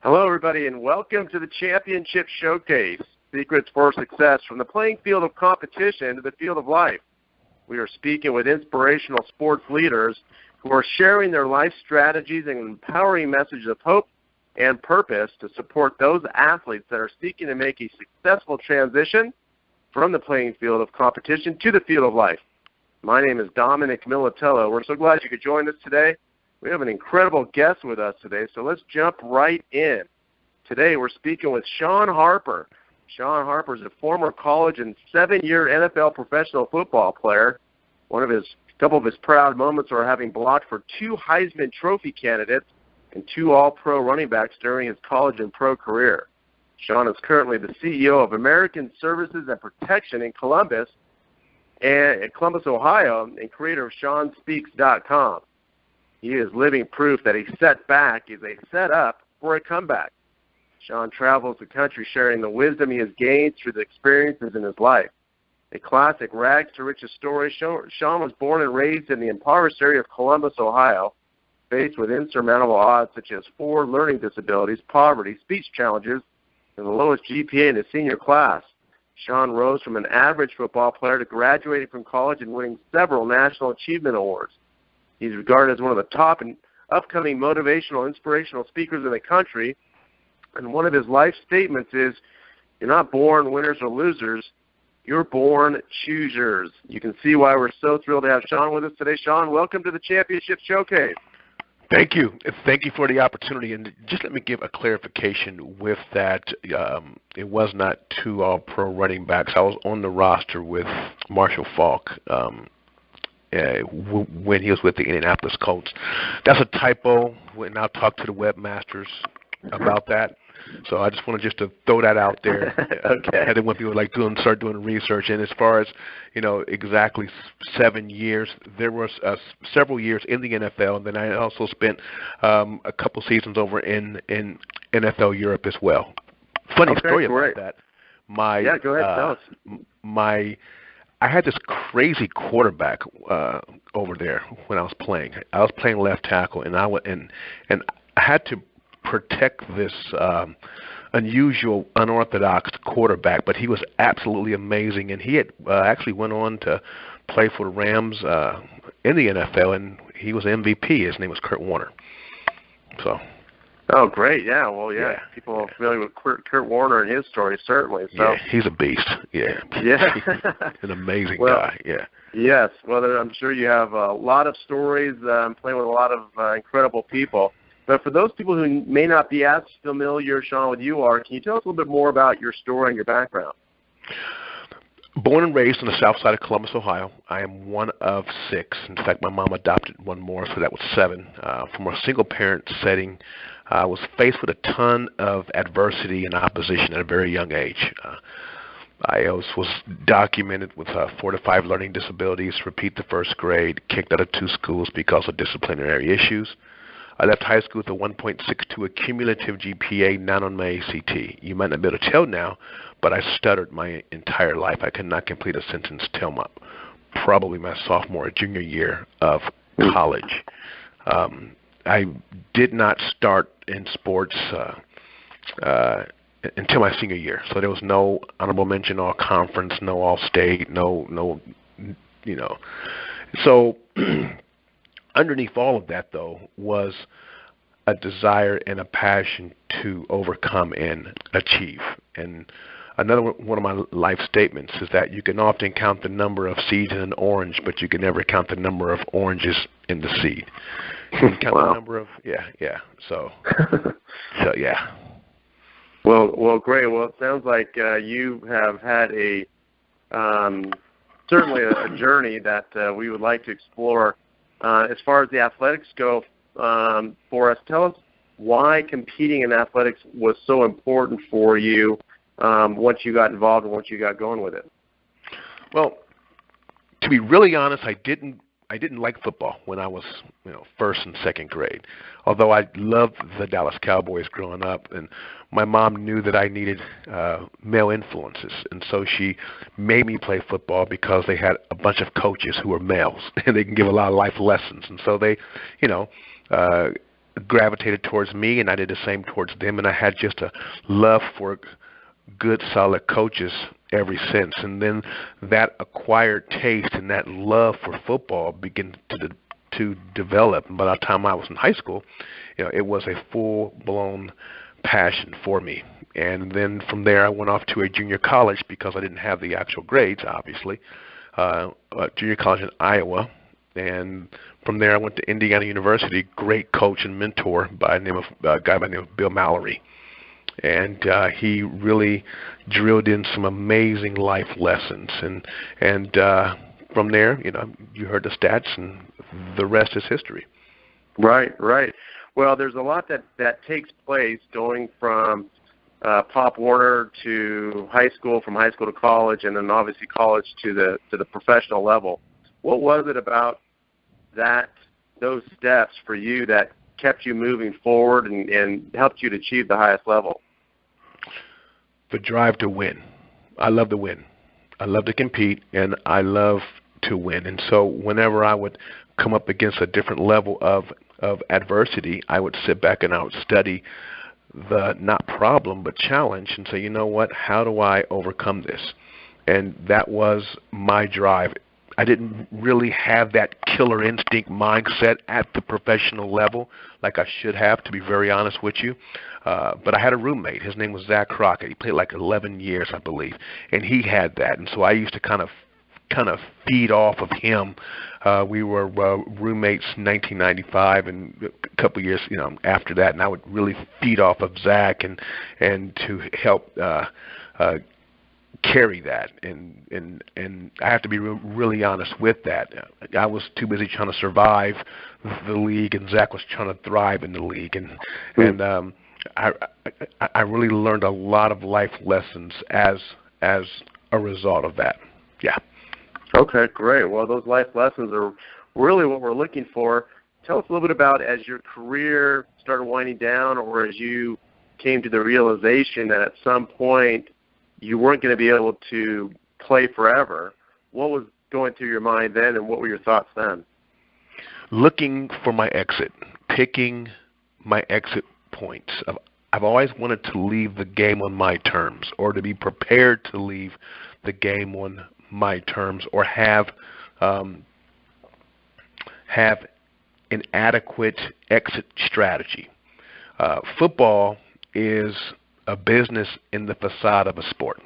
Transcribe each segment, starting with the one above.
Hello, everybody, and welcome to the Championship Showcase, Secrets for Success from the playing field of competition to the field of life. We are speaking with inspirational sports leaders who are sharing their life strategies and empowering messages of hope and purpose to support those athletes that are seeking to make a successful transition from the playing field of competition to the field of life. My name is Dominic Militello. We're so glad you could join us today. We have an incredible guest with us today, so let's jump right in. Today we're speaking with Shawn Harper. Shawn Harper is a former college and 7-year NFL professional football player. Couple of his proud moments are having blocked for 2 Heisman Trophy candidates and 2 All-Pro running backs during his college and pro career. Shawn is currently the CEO of American Services and Protection in Columbus, Ohio, and creator of ShawnSpeaks.com. He is living proof that a setback is a setup for a comeback. Shawn travels the country sharing the wisdom he has gained through the experiences in his life. A classic rags to riches story, Shawn was born and raised in the impoverished area of Columbus, Ohio, faced with insurmountable odds such as 4 learning disabilities, poverty, speech challenges, and the lowest GPA in his senior class. Shawn rose from an average football player to graduating from college and winning several National Achievement Awards. He's regarded as one of the top and upcoming motivational, inspirational speakers in the country. And one of his life statements is, you're not born winners or losers, you're born choosers. You can see why we're so thrilled to have Shawn with us today. Shawn, welcome to the Championship Showcase. Thank you. Thank you for the opportunity. And just let me give a clarification with that. It was not 2 All-Pro running backs. I was on the roster with Marshall Faulk when he was with the Indianapolis Colts. That's a typo, and I'll talk to the webmasters about that. So I just wanted to throw that out there. Okay. I didn't want people start doing research. And as far as, exactly 7 years, there was several years in the NFL, and then I also spent a couple seasons over in NFL Europe as well. Funny story about that. Go ahead, tell us. I had this crazy quarterback over there when I was playing. I was playing left tackle, and I had to protect this unusual, unorthodox quarterback, but he was absolutely amazing, and he had actually went on to play for the Rams in the NFL, and he was MVP. His name was Kurt Warner. So. Oh, great! Yeah, well, yeah. People are familiar with Kurt Warner and his story, certainly. So. Yeah, he's a beast. Yeah, yeah, an amazing guy. Yeah. Yes, well, I'm sure you have a lot of stories. Playing with a lot of incredible people. But for those people who may not be as familiar, Shawn, with you are, can you tell us a little bit more about your story and your background? Born and raised on the south side of Columbus, Ohio. I am one of 6. In fact, my mom adopted one more, so that was 7. From a single-parent setting, I was faced with a ton of adversity and opposition at a very young age. I was documented with 4 to 5 learning disabilities, repeat the first grade, kicked out of 2 schools because of disciplinary issues. I left high school with a 1.62 accumulative GPA, not on my ACT. You might not be able to tell now, but I stuttered my entire life. I could not complete a sentence till probably my sophomore or junior year of college. I did not start in sports until my senior year. So there was no honorable mention, all conference, no all state, no. So underneath all of that, though, was a desire and a passion to overcome and achieve. And another one of my life statements is that you can often count the number of seeds in an orange, but you can never count the number of oranges in the seed. You can count the number of So yeah. Well, great. Well, it sounds like you have had certainly a journey that we would like to explore. As far as the athletics go, for us, tell us why competing in athletics was so important for you once you got involved and once you got going with it. Well, to be really honest, I didn't like football when I was, first and second grade. Although I loved the Dallas Cowboys growing up, and my mom knew that I needed male influences, and so she made me play football because they had a bunch of coaches who were males, and they can give a lot of life lessons. And so they, gravitated towards me, and I did the same towards them, and I had just a love for good, solid coaches ever since. And then that acquired taste and that love for football began to develop. And by the time I was in high school, it was a full-blown passion for me. And then from there, I went off to a junior college because I didn't have the actual grades, obviously. Junior college in Iowa. And from there, I went to Indiana University. Great coach and mentor by the name of a guy by the name of Bill Mallory. And he really drilled in some amazing life lessons. And from there, you heard the stats, and the rest is history. Right. Well, there's a lot that takes place going from Pop Warner to high school, from high school to college, and then obviously college to the professional level. What was it about those steps for you that kept you moving forward and helped you to achieve the highest level? The drive to win. I love to win. I love to compete, and I love to win. And so whenever I would come up against a different level of adversity, I would sit back and I would study the not problem but challenge and say, you know what, how do I overcome this? And that was my drive. I didn't really have that killer instinct mindset at the professional level like I should have, to be very honest with you. But I had a roommate. His name was Zach Crockett. He played like 11 years, I believe, and he had that. And so I used to kind of feed off of him. We were roommates in 1995 and a couple of years after that, and I would really feed off of Zach and to help carry that, and I have to be really honest with that. I was too busy trying to survive the league, and Zach was trying to thrive in the league, and I really learned a lot of life lessons as a result of that. Yeah. Okay, great. Well, those life lessons are really what we're looking for. Tell us a little bit about as your career started winding down, or as you came to the realization that at some point you weren't going to be able to play forever. What was going through your mind then, and what were your thoughts then? Looking for my exit, picking my exit points. I've always wanted to leave the game on my terms, or to be prepared to leave the game on my terms, or have an adequate exit strategy. Football is a business in the facade of a sport,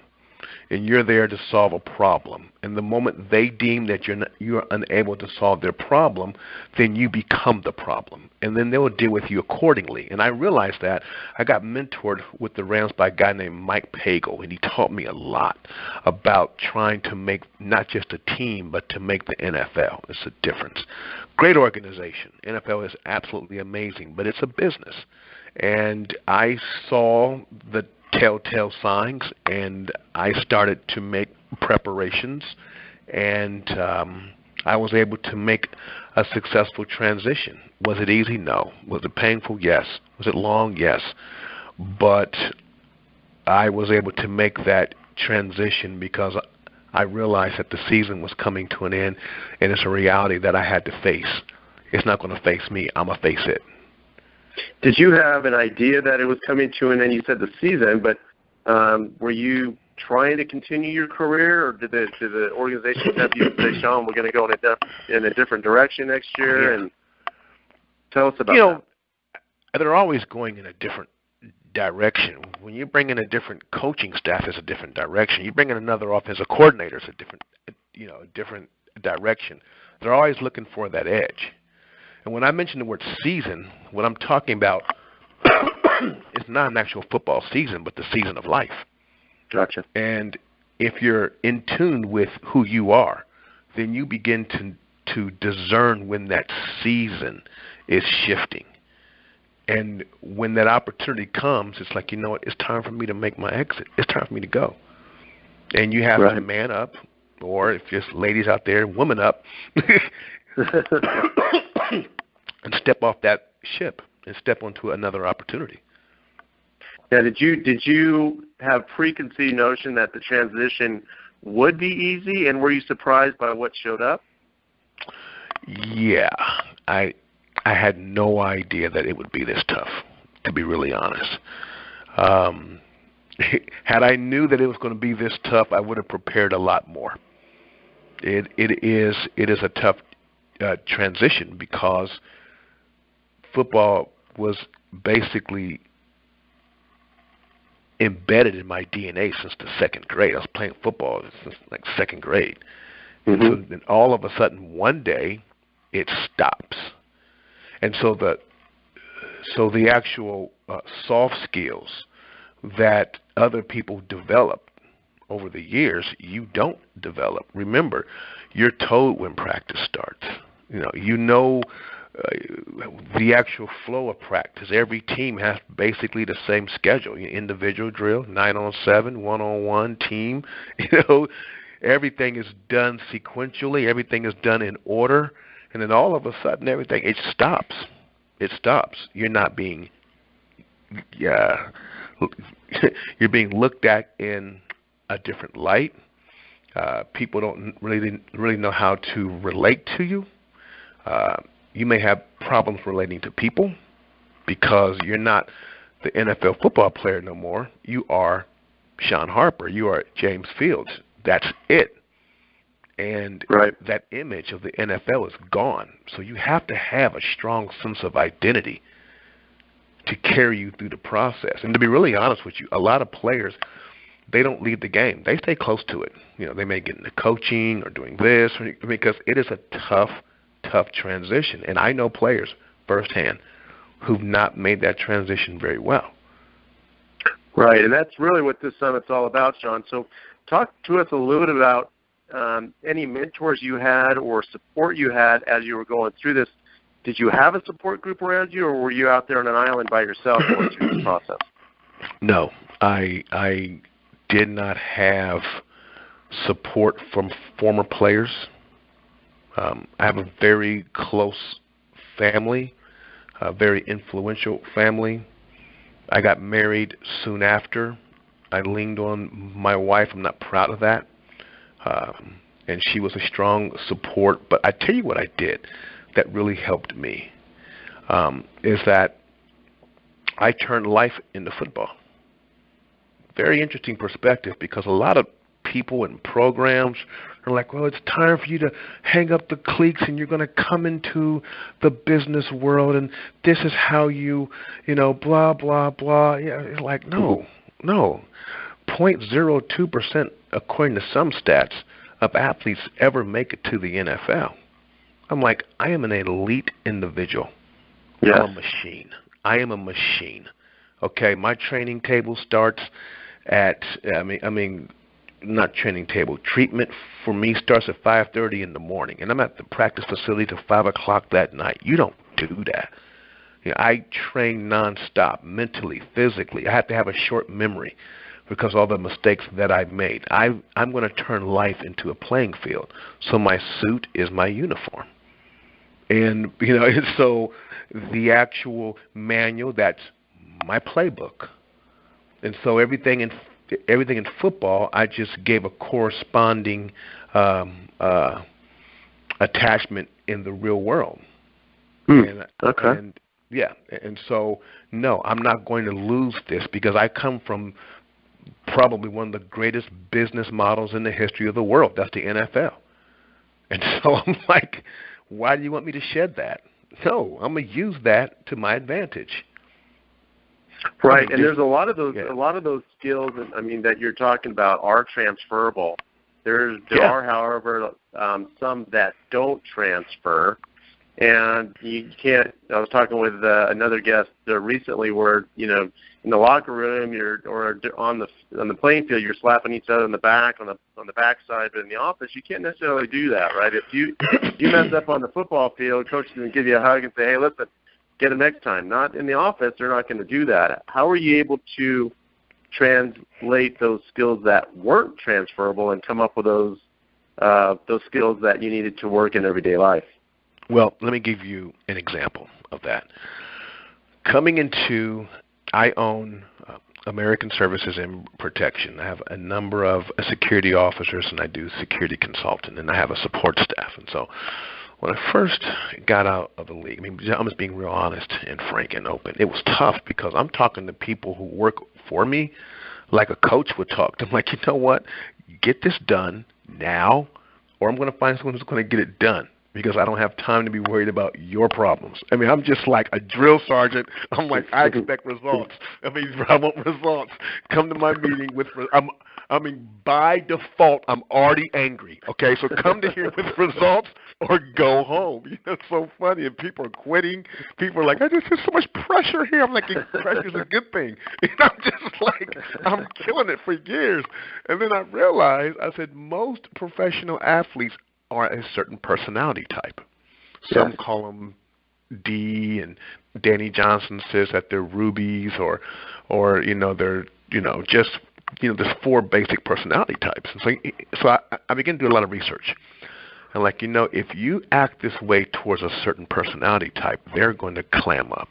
and you're there to solve a problem. And the moment they deem that you're unable to solve their problem, then you become the problem, and then they will deal with you accordingly. And I realized that. I got mentored with the Rams by a guy named Mike Pagel, and he taught me a lot about trying to make not just a team, but to make the NFL. It's a difference. Great organization. NFL is absolutely amazing, but it's a business. And I saw the telltale signs, and I started to make preparations, and I was able to make a successful transition. Was it easy? No. Was it painful? Yes. Was it long? Yes. But I was able to make that transition because I realized that the season was coming to an end, and it's a reality that I had to face. It's not going to face me. I'm going to face it. Did you have an idea that it was coming to an end? You said the season, but were you trying to continue your career, or did the organization have you say, Shawn, we're going to go in a different direction next year? Yeah. And tell us about that. They're always going in a different direction. When you bring in a different coaching staff, it's a different direction. You bring in another offensive coordinator, it's a different direction. They're always looking for that edge. And when I mention the word season, what I'm talking about is not an actual football season, but the season of life. Gotcha. And if you're in tune with who you are, then you begin to discern when that season is shifting. And when that opportunity comes, it's like, you know what, it's time for me to make my exit. It's time for me to go. And you have to man up, or if there's ladies out there, woman up, and step off that ship and step onto another opportunity. Yeah, did you have preconceived notion that the transition would be easy, and were you surprised by what showed up? Yeah, I I had no idea that it would be this tough, to be really honest. Had I knew that it was going to be this tough, I would have prepared a lot more. It is a tough transition because football was basically embedded in my DNA since the second grade. I was playing football since like second grade. Mm-hmm. And so then all of a sudden one day it stops. And so the actual soft skills that other people develop over the years, you don't develop. Remember, you're told when practice starts. You know the actual flow of practice. Every team has basically the same schedule. Individual drill, 9-on-7, 1-on-1, team. Everything is done sequentially. Everything is done in order. And then all of a sudden, it stops. It stops. You're not being, you're being looked at in a different light. People don't really know how to relate to you. You may have problems relating to people because you're not the NFL football player no more. You are Shawn Harper. You are James Fields. That's it. And that image of the NFL is gone. So you have to have a strong sense of identity to carry you through the process. And to be really honest with you, a lot of players, they don't leave the game. They stay close to it. They may get into coaching or doing this because it is a tough transition. And I know players firsthand who've not made that transition very well. Right, and that's really what this summit's all about, Shawn. So talk to us a little bit about any mentors you had or support you had as you were going through this. Did you have a support group around you, or were you out there on an island by yourself going through this process? No, I did not have support from former players. I have a very close family, a very influential family. I got married soon after. I leaned on my wife. I'm not proud of that. And she was a strong support. But I tell you what I did that really helped me is that I turned life into football. Very interesting perspective, because a lot of people and programs are like, well, it's time for you to hang up the cleats and you're going to come into the business world and this is how you blah, blah, blah. Yeah, it's like, no. 0.02%, according to some stats, of athletes ever make it to the NFL. I'm like, I am an elite individual. Yes. I am a machine. Okay, my training table starts at, not training table, treatment for me starts at 5:30 in the morning, and I'm at the practice facility till 5 o'clock that night. You don't do that. I train nonstop, mentally, physically. I have to have a short memory because of all the mistakes that I've made. I'm going to turn life into a playing field, so my suit is my uniform. And, so the actual manual, that's my playbook. And so everything in football, I just gave a corresponding attachment in the real world. And so, no, I'm not going to lose this because I come from probably one of the greatest business models in the history of the world. That's the NFL. And so I'm like, why do you want me to shed that? No, I'm going to use that to my advantage. Right, and there's a lot of those skills that you're talking about are transferable. There are, however, some that don't transfer, and you can't. I was talking with another guest recently, where in the locker room or on the playing field, you're slapping each other on the back on the backside, but in the office, you can't necessarily do that, right? If you mess up on the football field, coach is going to give you a hug and say, "Hey, listen, get them next time." Not in the office, they're not going to do that. How are you able to translate those skills that weren't transferable and come up with those skills that you needed to work in everyday life? Well, let me give you an example of that. I own American Services and Protection. I have a number of security officers, and I do security consulting, and I have a support staff. And so When I first got out of the league, I mean, I'm just being real honest and frank and open. It was tough because I'm talking to people who work for me like a coach would talk to them. Like, you know what? Get this done now, or I'm going to find someone who's going to get it done because I don't have time to be worried about your problems. I mean, I'm just like a drill sergeant. I'm like, I expect results. I mean, I want results. Come to my meeting with I mean, by default, I'm already angry. Okay, so come to here with results or go home. You know, it's so funny, and people are quitting. People are like, I just have so much pressure here. I'm like, pressure is a good thing. And I'm just like, I'm killing it for years. And then I realized, I said, most professional athletes are a certain personality type. Some call them D, and Danny Johnson says that they're rubies, or they're just there's 4 basic personality types. And so I began to do a lot of research. And if you act this way towards a certain personality type, they're going to clam up.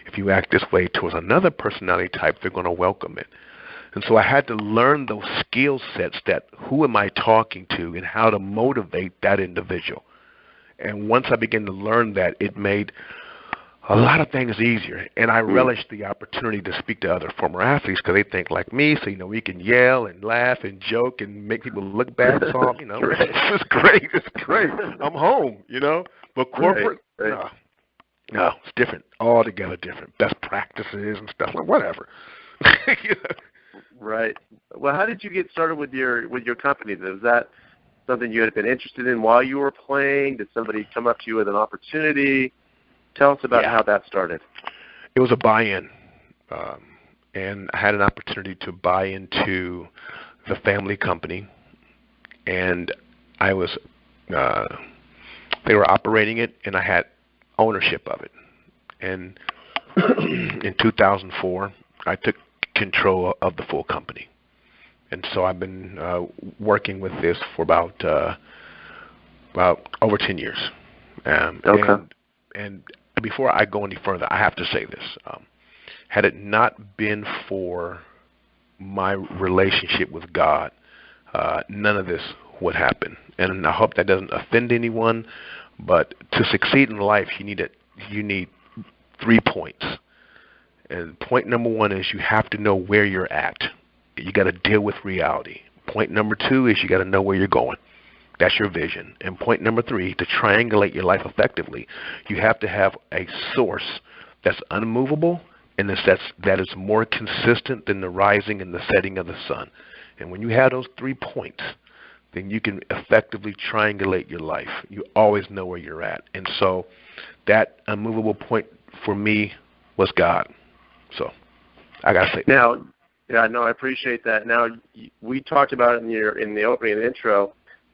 If you act this way towards another personality type, they're going to welcome it. And so I had to learn those skill sets, that who am I talking to and how to motivate that individual. And once I began to learn that, it made a lot of things easier. And I relished the opportunity to speak to other former athletes because they think like me, so we can yell and laugh and joke and make people look bad. So it's great. It's great. I'm home, But corporate, no, it's different, altogether different. Best practices and stuff, like whatever. Right. Well, how did you get started with your company? Was that something you had been interested in while you were playing? Did somebody come up to you with an opportunity? Tell us about how that started. It was a buy-in, and I had an opportunity to buy into the family company, and I was they were operating it, and I had ownership of it. And in 2004, I took control of the full company. And so I've been working with this for about over 10 years. And before I go any further, I have to say this. Had it not been for my relationship with God, none of this would happen. And I hope that doesn't offend anyone, but to succeed in life, you need 3 points. And point number 1 is you have to know where you're at. You got to deal with reality. Point number 2 is you got to know where you're going. That's your vision. And point number 3, to triangulate your life effectively, you have to have a source that's unmovable and that is more consistent than the rising and the setting of the sun. And when you have those 3 points, then you can effectively triangulate your life. You always know where you're at. And so that unmovable point for me was God. So I got to say. Now, I appreciate that. Now, we talked about it in the opening and intro.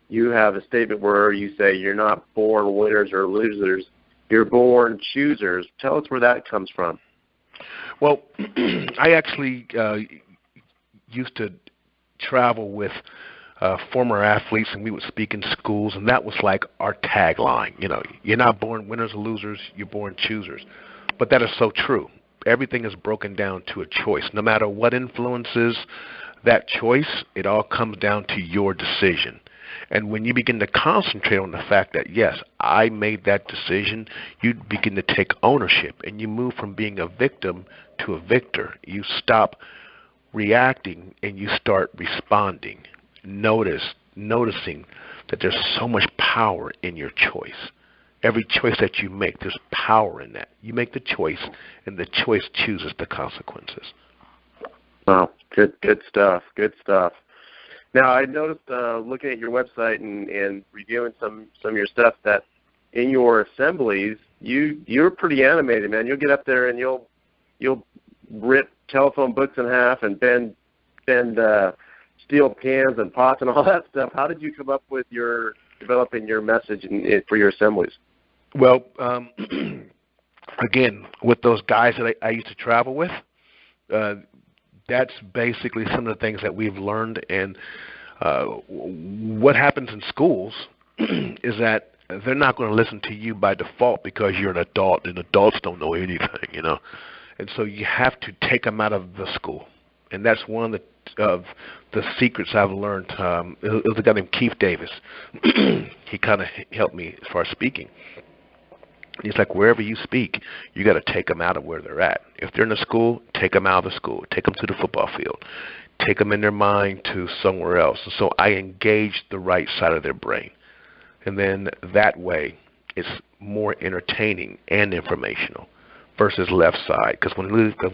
You have a statement where you say you're not born winners or losers. You're born choosers. Tell us where that comes from. Well, I actually used to travel with former athletes, and we would speak in schools, and that was like our tagline. You're not born winners or losers. You're born choosers. But that is so true. Everything is broken down to a choice. No matter what influences that choice, it all comes down to your decision. And when you begin to concentrate on the fact that, yes, I made that decision, you begin to take ownership, and you move from being a victim to a victor. You stop reacting, and you start responding. Noticing that there's so much power in your choice. Every choice that you make, there's power in that. You make the choice, and the choice chooses the consequences. Wow, good stuff. Good stuff. Now, I noticed looking at your website and reviewing some of your stuff that in your assemblies, you're pretty animated, man. You'll get up there and you'll rip telephone books in half and bend steel cans and pots and all that stuff. How did you come up with developing your message for your assemblies? Well, again, with those guys that I used to travel with, that's basically some of the things that we've learned. And what happens in schools is that they're not going to listen to you by default because you're an adult, and adults don't know anything, And so you have to take them out of the school. and that's one of the secrets I've learned. It was a guy named Keith Davis. He kind of helped me as far as speaking. He's like, wherever you speak, you got to take them out of where they're at. If they're in the school, take them out of the school. Take them to the football field. Take them in their mind to somewhere else. And so I engage the right side of their brain. And then that way, it's more entertaining and informational versus left side. Because when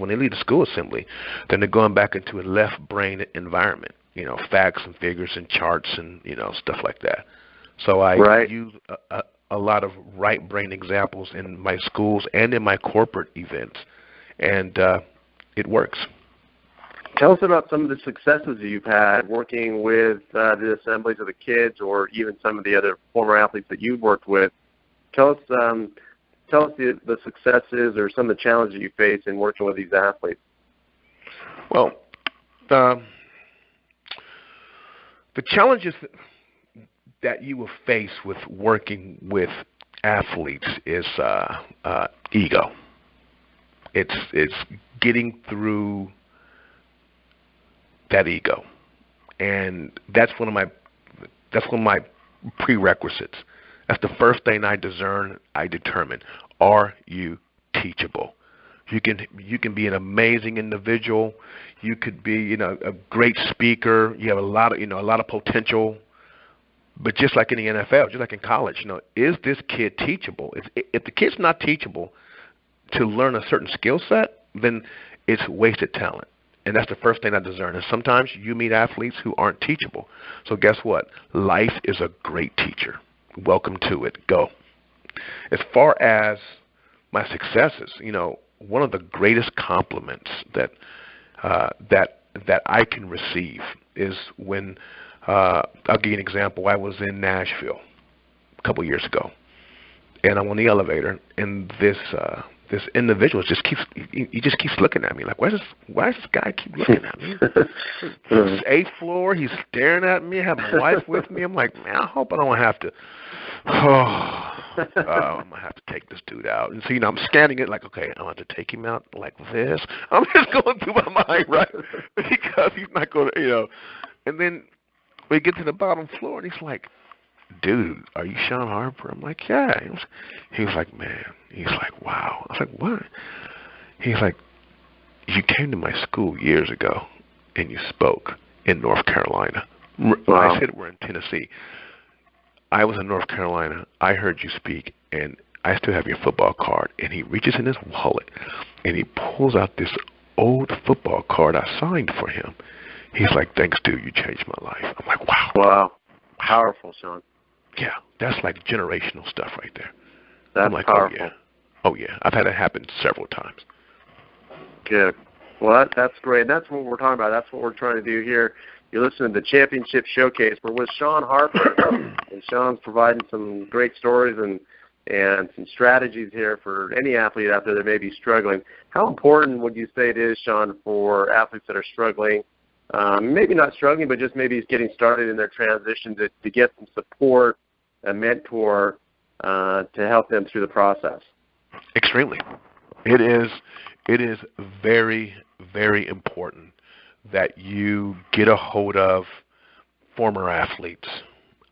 they leave the school assembly, then they're going back into a left brain environment. Facts and figures and charts and stuff like that. So I use a lot of right brain examples in my schools and in my corporate events, and it works. Tell us about some of the successes you've had working with the assemblies of the kids, or even some of the other former athletes that you've worked with. Tell us the successes or some of the challenges you face in working with these athletes. Well, the challenges that you will face with working with athletes is ego. It's getting through that ego, and that's one of my prerequisites. That's the first thing I determine. Are you teachable? You can be an amazing individual. You could be a great speaker. You have a lot of potential. But just like in the NFL, just like in college, is this kid teachable? If the kid's not teachable to learn a certain skill set, then it's wasted talent. And that's the first thing I discern. And sometimes you meet athletes who aren't teachable. So guess what? Life is a great teacher. Welcome to it. Go. As far as my successes, one of the greatest compliments that I can receive is when I'll give you an example. I was in Nashville a couple years ago, and I'm on the elevator, and this individual just keeps looking at me like, why does this guy keep looking at me? It's 8th floor. He's staring at me. I have my wife with me. I'm like, man, I hope I don't have to. I'm gonna have to take this dude out. And so I'm scanning it like, okay, I'm gonna have to take him out like this. I'm just going through my mind, right? Because he's not going to, And then we get to the bottom floor, and he's like, dude, are you Shawn Harper? I'm like, yeah. He was like, man. He's like, wow. I was like, what? He's like, you came to my school years ago, and you spoke in North Carolina. Wow. I said we're in Tennessee. I was in North Carolina. I heard you speak, and I still have your football card. And he reaches in his wallet, and he pulls out this old football card I signed for him. He's like, thanks, dude. You changed my life. I'm like, wow. Wow. Powerful, Shawn. Yeah, that's like generational stuff right there. That's I'm like, powerful. Oh yeah. I've had it happen several times. Good. Well, that's great. That's what we're talking about. That's what we're trying to do here. You're listening to the Championship Showcase. We're with Shawn Harper, and Shawn's providing some great stories and some strategies here for any athlete out there that may be struggling. How important would you say it is, Shawn, for athletes that are struggling, maybe not struggling, but just maybe getting started in their transition to get some support, a mentor to help them through the process? Extremely. It is very, very important that you get a hold of former athletes.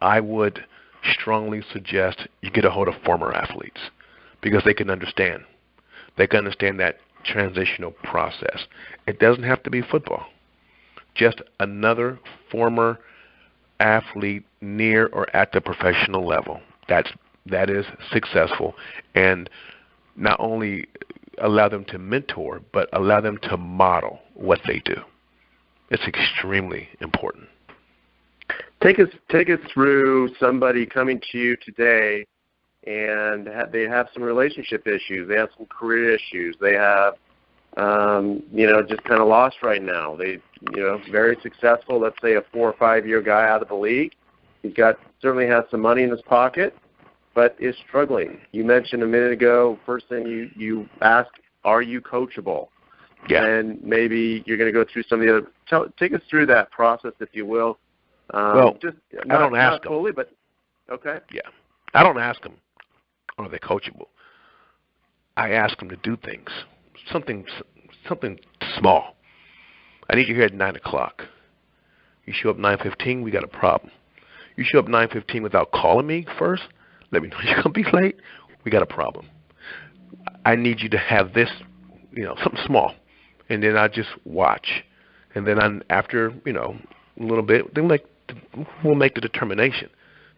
I would strongly suggest you get a hold of former athletes because they can understand. They can understand that transitional process. It doesn't have to be football. Just another former athlete near or at the professional level. That is successful, and not only allow them to mentor, but allow them to model what they do. It's extremely important. Take us through somebody coming to you today, and they have some relationship issues. They have some career issues. They have, just kind of lost right now. They, very successful. Let's say a 4 or 5 year guy out of the league. He's certainly has some money in his pocket, but is struggling. You mentioned a minute ago, first thing you asked, are you coachable? Yeah. And maybe you're going to go through some of the other. Take us through that process, if you will. Well, just I don't ask not fully, but okay. Yeah, I don't ask them, are they coachable? I ask them to do things, something small. I need you here at 9 o'clock. You show up 9:15, we got a problem. You show up 9:15 without calling me first, let me know you're going to be late, we got a problem. I need you to have this, something small, and then I just watch. And then after, a little bit, then we'll make the determination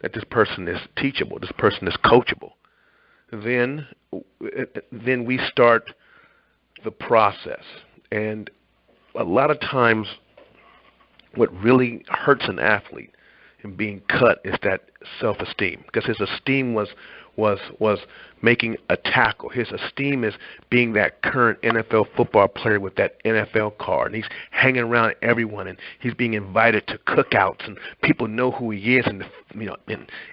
that this person is teachable, this person is coachable. Then we start the process. And a lot of times what really hurts an athlete in being cut is that self-esteem, because his esteem was making a tackle. His esteem is being that current NFL football player with that NFL card, and he's hanging around everyone, and he's being invited to cookouts, and people know who he is, and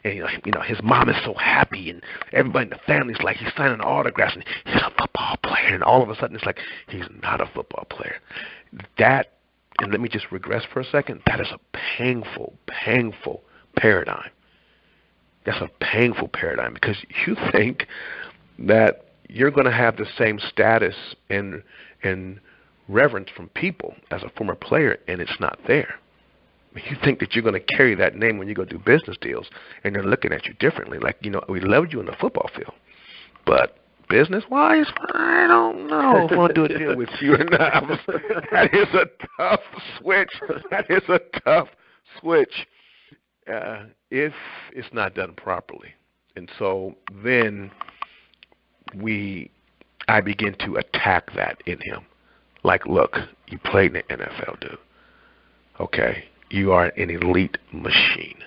his mom is so happy, and everybody in the family's like, he's signing autographs, and he's a football player, and all of a sudden it's like he's not a football player. That, and let me just regress for a second, that is a painful paradigm. That's a painful paradigm, because you think that you're going to have the same status and reverence from people as a former player, and it's not there. You think that you're going to carry that name when you go do business deals, and they're looking at you differently. Like, we loved you in the football field, but business-wise, I don't know if I want to do a deal with you or not. That is a tough switch. If it's not done properly. And so then I begin to attack that in him. Like, look, you played in the NFL, dude. Okay, you are an elite machine.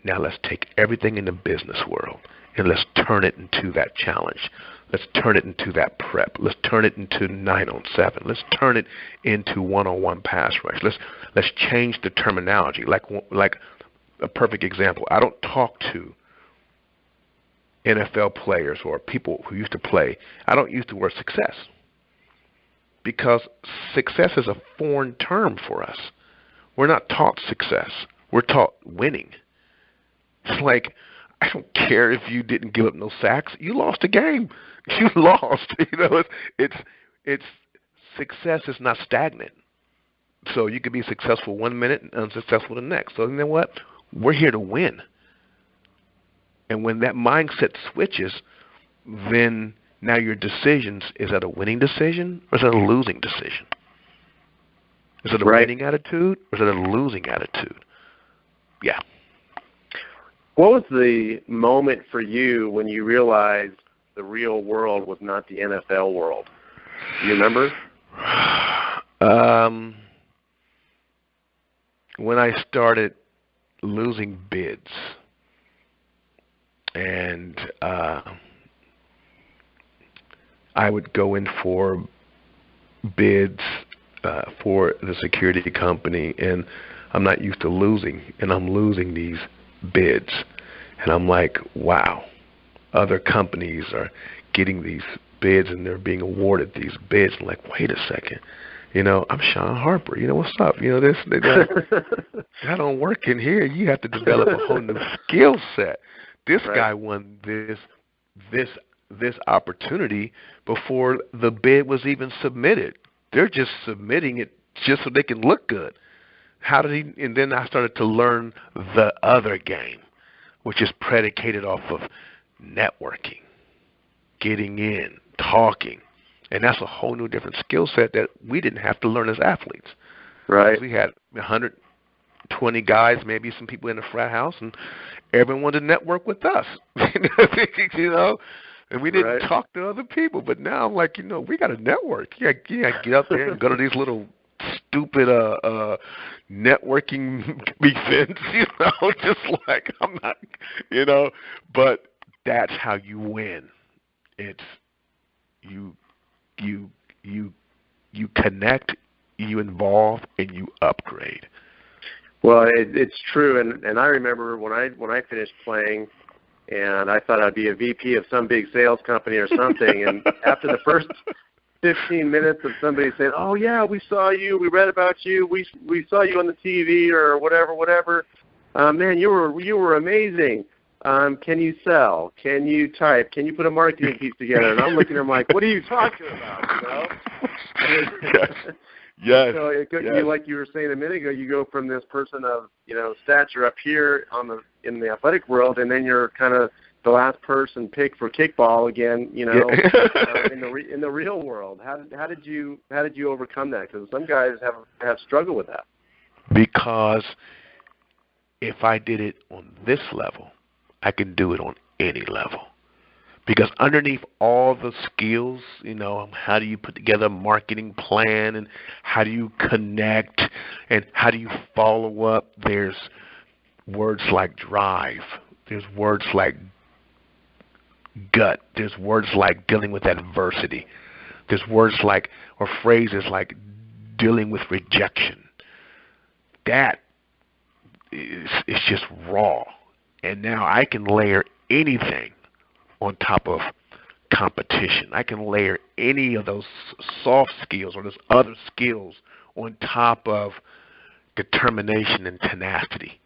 Now let's take everything in the business world and let's turn it into that challenge. Let's turn it into that prep. Let's turn it into 9-on-7. Let's turn it into one-on-one pass rush. Let's change the terminology. Like a perfect example, I don't talk to NFL players or people who used to play. I don't use the word success, because success is a foreign term for us. We're not taught success. We're taught winning. It's like, I don't care if you didn't give up no sacks. You lost a game. You lost. It's success is not stagnant. So you could be successful 1 minute and unsuccessful the next. So you know what? We're here to win. And when that mindset switches, then now your decisions, is that a winning decision or is that a losing decision? Is it a winning attitude or is it a losing attitude? Yeah. What was the moment for you when you realized the real world was not the NFL world? Do you remember? When I started losing bids, and I would go in for bids for the security company, and I'm not used to losing, and I'm losing these bids, and I'm like, wow, other companies are getting these bids and they're being awarded these bids. I'm like, wait a second, I'm Shawn Harper. What's up? That don't work in here. You have to develop a whole new skill set. This guy won this opportunity before the bid was even submitted. They're just submitting it just so they can look good. How did he? And then I started to learn the other game, which is predicated off of networking, getting in, talking. And that's a whole new different skill set that we didn't have to learn as athletes. Right. We had 120 guys, maybe some people in the frat house, and everyone wanted to network with us. And we didn't talk to other people. But now I'm like, we got to network. You got to get up there and go to these little stupid networking events, just like I'm not, but that's how you win. It's you connect, you involve, and you upgrade. Well, it's true, and I remember when I finished playing, and I thought I'd be a VP of some big sales company or something, and after the first 15 minutes of somebody saying, "Oh yeah, we saw you, we read about you, we saw you on the TV or whatever. Man, you were amazing. Can you sell? Can you type? Can you put a marketing piece together?" And I'm looking at him like, "What are you talking about?" Yes. So you, like you were saying a minute ago, you go from this person of stature up here in the athletic world, and then you're kind of the last person picked for kickball again. In the real world. How did you overcome that? Because some guys have struggled with that. Because if I did it on this level, I can do it on any level. Because underneath all the skills, how do you put together a marketing plan, and how do you connect, and how do you follow up, there's words like drive. There's words like gut. There's words like dealing with adversity. There's words like, or phrases like dealing with rejection. That is just raw. And now I can layer anything on top of competition. I can layer any of those soft skills or those other skills on top of determination and tenacity.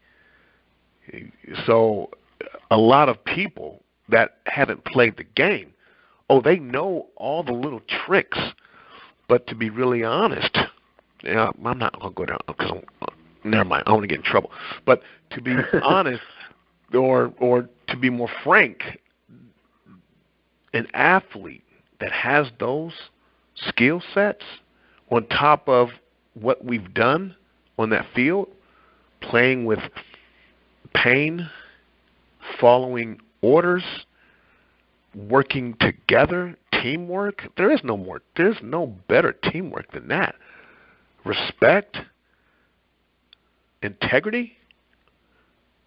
So a lot of people that haven't played the game, they know all the little tricks, but to be really honest, I'm not going to go down because never mind, I want to get in trouble. But to be honest, or to be more frank, an athlete that has those skill sets on top of what we've done on that field, playing with pain, following orders, working together, teamwork, there's no better teamwork than that. Respect, integrity,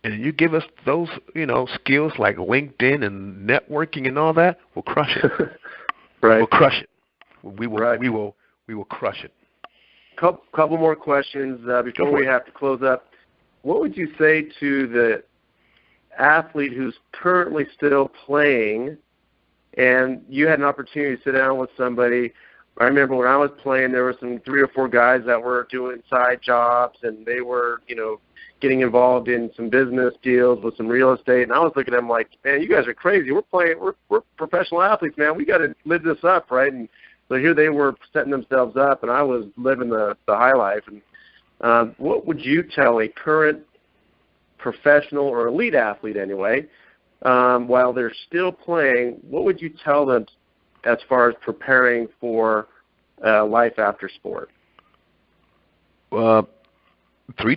and you give us those, skills like LinkedIn and networking and all that, we'll crush it. Right. We'll crush it. We will. Right. We will crush it. Couple more questions before we have to close up. What would you say to the athlete who's currently still playing, and you had an opportunity to sit down with somebody? I remember when I was playing, there were 3 or 4 guys that were doing side jobs, and they were, getting involved in some business deals with some real estate. And I was looking at them like, man, you guys are crazy. We're professional athletes, man. We got to live this up, right? And so here they were setting themselves up, and I was living the high life. And what would you tell a current professional or elite athlete anyway, while they're still playing? What would you tell them as far as preparing for life after sport? 3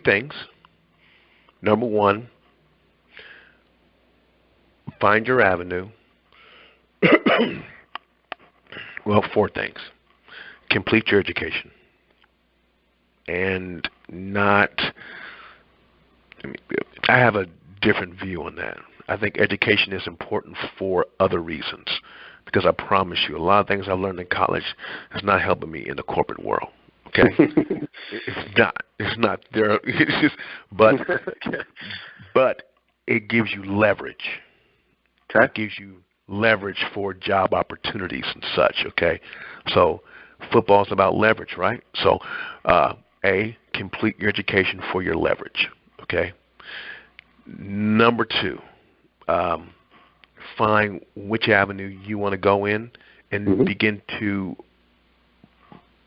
things. Number 1, find your avenue. 4 things. Complete your education. And I have a different view on that. I think education is important for other reasons, because I promise you, a lot of things I learned in college is not helping me in the corporate world. Okay, it's not there. It's just, but it gives you leverage. Okay. It gives you leverage for job opportunities and such. Okay, so football is about leverage, right? So, complete your education for your leverage. Okay. Number 2, find which avenue you want to go in and begin to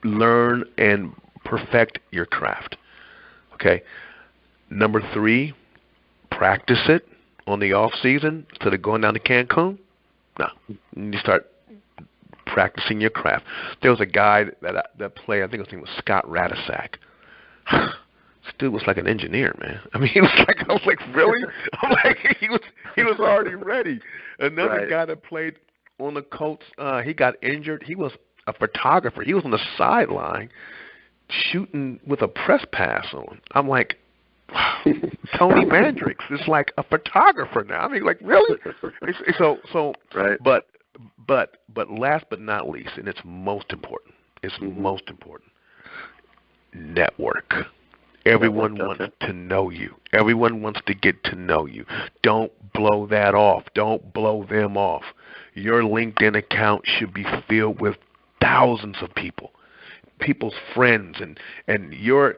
learn and perfect your craft. Okay. Number 3, practice it on the off season instead of going down to Cancun. No, you start practicing your craft. There was a guy that played, I think his name was Scott Radisack. This dude was like an engineer, man. I mean, I was like, really? I'm like, he was already ready. Another guy that played on the Colts, he got injured. He was a photographer. He was on the sideline shooting with a press pass on. I'm like, wow, Tony Mandrix is like a photographer now. I mean, like, really? So right. But last but not least, and it's most important. It's most important. Network. Everyone wants to know you. Everyone wants to get to know you. Don't blow that off. Don't blow them off. Your LinkedIn account should be filled with thousands of people. people's friends, and your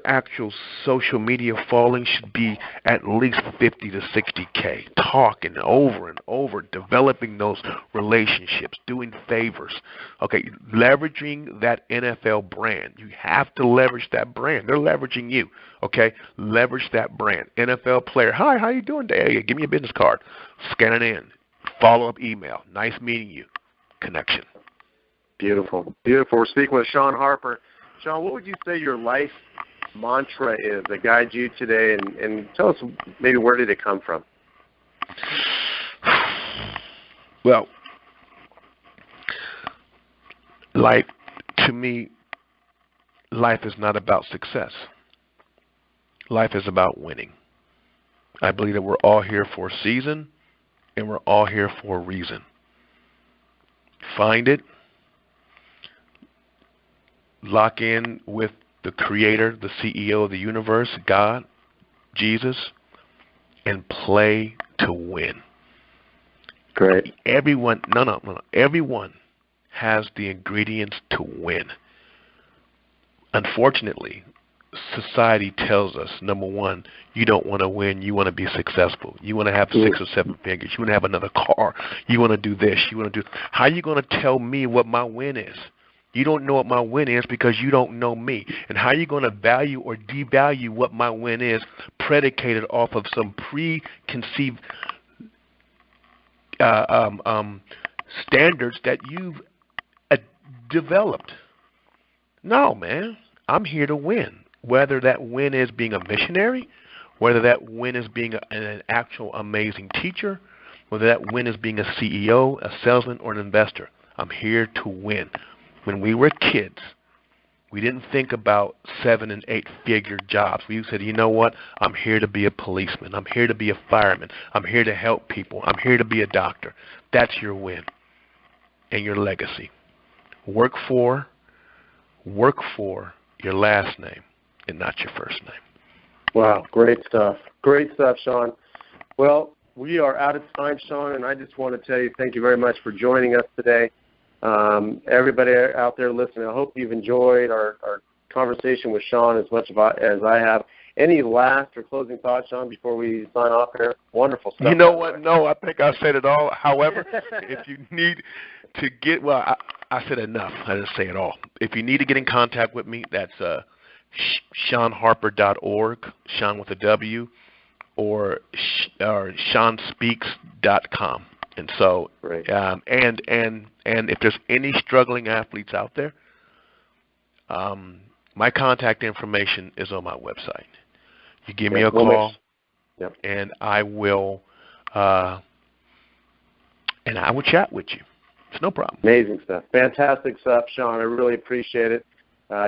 actual social media following should be at least 50 to 60K. Talking over and over, developing those relationships, doing favors. Okay, leveraging that NFL brand. You have to leverage that brand. They're leveraging you. Okay, leverage that brand. NFL player. Hi, how you doing today? Hey, give me a business card. Scan it in. Follow-up email. Nice meeting you. Connection. Beautiful. Beautiful. We're speaking with Shawn Harper. Shawn, what would you say your life mantra is that guides you today? And tell us maybe where did it come from? Well, life, to me, life is not about success. Life is about winning. I believe that we're all here for a season, and we're all here for a reason. Find it. Lock in with the Creator, the CEO of the universe, God, Jesus, and play to win. Great. Everyone has the ingredients to win. Unfortunately, society tells us, number one, you don't want to win, you want to be successful. You want to have 6 or 7 figures. You want to have another car. You want to do this. You want to do. How are you going to tell me what my win is? You don't know what my win is because you don't know me. And how are you going to value or devalue what my win is predicated off of some preconceived standards that you've developed? No, man. I'm here to win. Whether that win is being a missionary, whether that win is being an actual amazing teacher, whether that win is being a CEO, a salesman, or an investor. I'm here to win. When we were kids, we didn't think about 7 and 8 figure jobs. We said, you know what? I'm here to be a policeman. I'm here to be a fireman. I'm here to help people. I'm here to be a doctor. That's your win and your legacy. Work for your last name and not your first name. Wow, great stuff. Great stuff, Shawn. Well, we are out of time, Shawn, and I just want to tell you thank you very much for joining us today. Everybody out there listening, I hope you've enjoyed our conversation with Shawn as much as I have. Any last or closing thoughts, Shawn, before we sign off here? Wonderful stuff. You know what? No, I think I said it all. However, if you need to get, well, I said enough. I didn't say it all. If you need to get in contact with me, that's ShawnHarper.org, Shawn with a W, or ShawnSpeaks.com. And so, and if there's any struggling athletes out there, my contact information is on my website. You give me a call, and I will chat with you. It's no problem. Amazing stuff. Fantastic stuff, Shawn. I really appreciate it.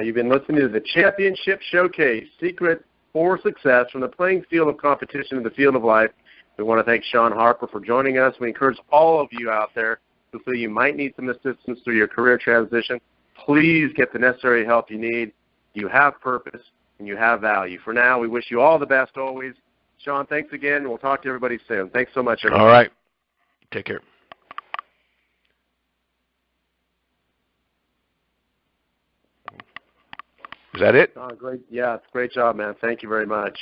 You've been listening to the Championship Showcase, Secret for Success from the playing field of competition to the field of life. We want to thank Shawn Harper for joining us. We encourage all of you out there who feel you might need some assistance through your career transition. Please get the necessary help you need. You have purpose, and you have value. For now, we wish you all the best always. Shawn, thanks again. We'll talk to everybody soon. Thanks so much, everybody. All right. Take care. Is that it? Great. Yeah, it's a great job, man. Thank you very much.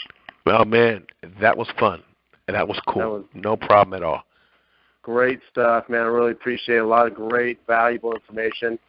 Well, man, that was fun. That was cool. No problem at all. Great stuff, man. I really appreciate it. A lot of great, valuable information.